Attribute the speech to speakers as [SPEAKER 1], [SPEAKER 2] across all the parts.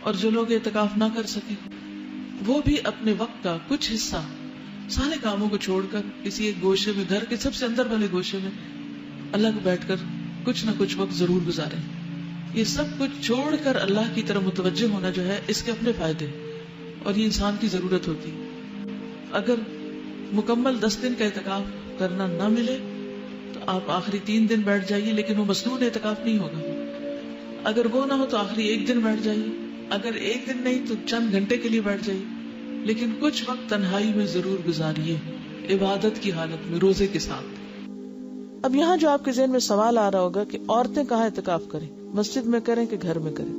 [SPEAKER 1] اور جو لوگ اعتکاف نہ کر سکے وہ بھی اپنے وقت کا کچھ حصہ سارے کاموں کو چھوڑ کر کسی ایک گوشے میں، گھر کے سب سے اندر والے گوشے میں اللہ کو بیٹھ کر کچھ نہ کچھ وقت ضرور گزارے. یہ سب کچھ چھوڑ کر اللہ کی طرف متوجہ ہونا جو ہے اس کے اپنے فائدے، اور یہ انسان کی ضرورت ہوتی. اگر مکمل 10 دن کا اعتکاف کرنا نہ ملے تو آپ آخری 3 دن بیٹھ جائیے، لیکن وہ مسنون اعتکاف نہیں ہوگا. اگر وہ نہ ہو تو آخری 1 دن بیٹھ جائیے، اگر 1 دن نہیں تو چند گھنٹے کے لیے بیٹھ جائیے، لیکن کچھ وقت تنہائی میں ضرور گزاریے، عبادت کی حالت میں، روزے کے ساتھ. اب یہاں جو آپ کے ذہن میں سوال آ رہا ہوگا کہ عورتیں کہاں اعتکاف کریں، مسجد میں کریں کہ گھر میں کریں؟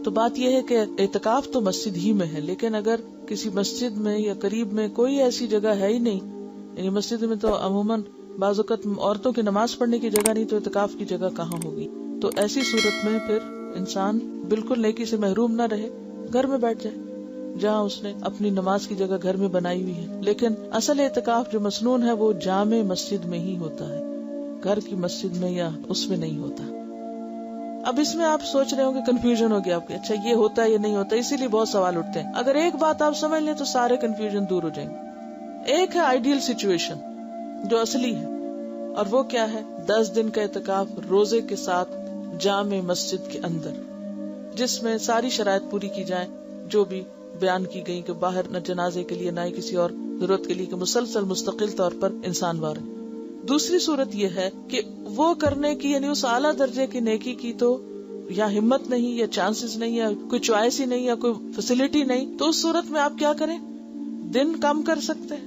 [SPEAKER 1] تو بات یہ ہے کہ اعتکاف تو مسجد ہی میں ہے، لیکن اگر کسی مسجد میں یا قریب میں کوئی ایسی جگہ ہے ہی نہیں، یعنی مسجد میں تو عموماً بعض اوقات عورتوں کی نماز پڑھنے کی جگہ نہیں، تو اعتکاف کی جگہ کہاں ہوگی؟ تو ایسی صورت میں پھر انسان بالکل نیکی سے محروم نہ رہے، گھر میں بیٹھ جائے جہاں اس نے اپنی نماز کی جگہ گھر میں بنائی ہوئی ہے. لیکن اصل اعتکاف جو مسنون ہے وہ جامع مسجد میں ہی ہوتا ہے، گھر کی مسجد میں یا اس میں نہیں ہوتا. اب اس میں آپ سوچ رہے ہوں کہ کنفیوژن ہو گیا آپ کے، اچھا یہ ہوتا ہے یہ نہیں ہوتا، اسی لیے بہت سوال اٹھتے ہیں. اگر ایک بات آپ سمجھ لیں تو سارے کنفیوژن دور ہو جائیں گے. ایک ہے آئیڈیل سچویشن جو اصلی ہے، اور وہ کیا ہے؟ 10 دن کا اعتکاف روزے کے ساتھ جامع مسجد کے اندر، جس میں ساری شرائط پوری کی جائیں جو بھی بیان کی گئی، کہ باہر نہ جنازے کے لیے نہ ہی کسی اور ضرورت کے لیے، کہ مسلسل مستقل طور پر انسان وار ہے. دوسری صورت یہ ہے کہ وہ کرنے کی، یعنی اس اعلیٰ درجے کی نیکی کی تو یا ہمت نہیں، یا چانسز نہیں، یا کوئی چوائس ہی نہیں، یا کوئی فیسلٹی نہیں، تو اس صورت میں آپ کیا کریں؟ دن کم کر سکتے ہیں.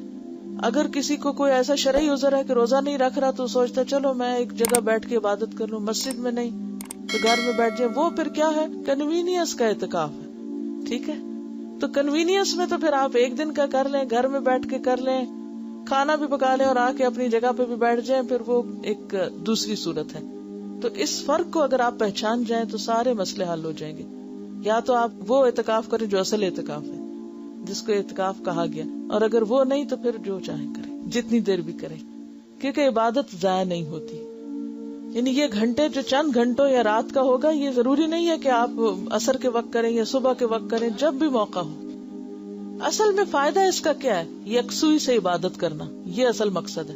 [SPEAKER 1] اگر کسی کو کوئی ایسا شرعی عذر ہے کہ روزہ نہیں رکھ رہا، تو سوچتا چلو میں ایک جگہ بیٹھ کے عبادت کر لوں، مسجد میں نہیں تو گھر میں بیٹھ جائے. وہ پھر کیا ہے؟ کنوینئنس کا اعتکاف ہے. ٹھیک ہے، تو کنوینئنس میں تو پھر آپ 1 دن کا کر لیں، گھر میں بیٹھ کے کر لیں، کھانا بھی پکا لیں اور آ کے اپنی جگہ پہ بھی بیٹھ جائیں، پھر وہ ایک دوسری صورت ہے. تو اس فرق کو اگر آپ پہچان جائیں تو سارے مسئلے حل ہو جائیں گے. یا تو آپ وہ اعتکاف کریں جو اصل اعتکاف ہے، جس کو اعتکاف کہا گیا، اور اگر وہ نہیں تو پھر جو چاہیں کریں، جتنی دیر بھی کریں، کیونکہ عبادت ضائع نہیں ہوتی. یعنی یہ گھنٹے جو چند گھنٹوں یا رات کا ہوگا، یہ ضروری نہیں ہے کہ آپ عصر کے وقت کریں یا صبح کے وقت کریں، جب بھی موقع ہو. اصل میں فائدہ اس کا کیا ہے؟ یکسوئی سے عبادت کرنا، یہ اصل مقصد ہے.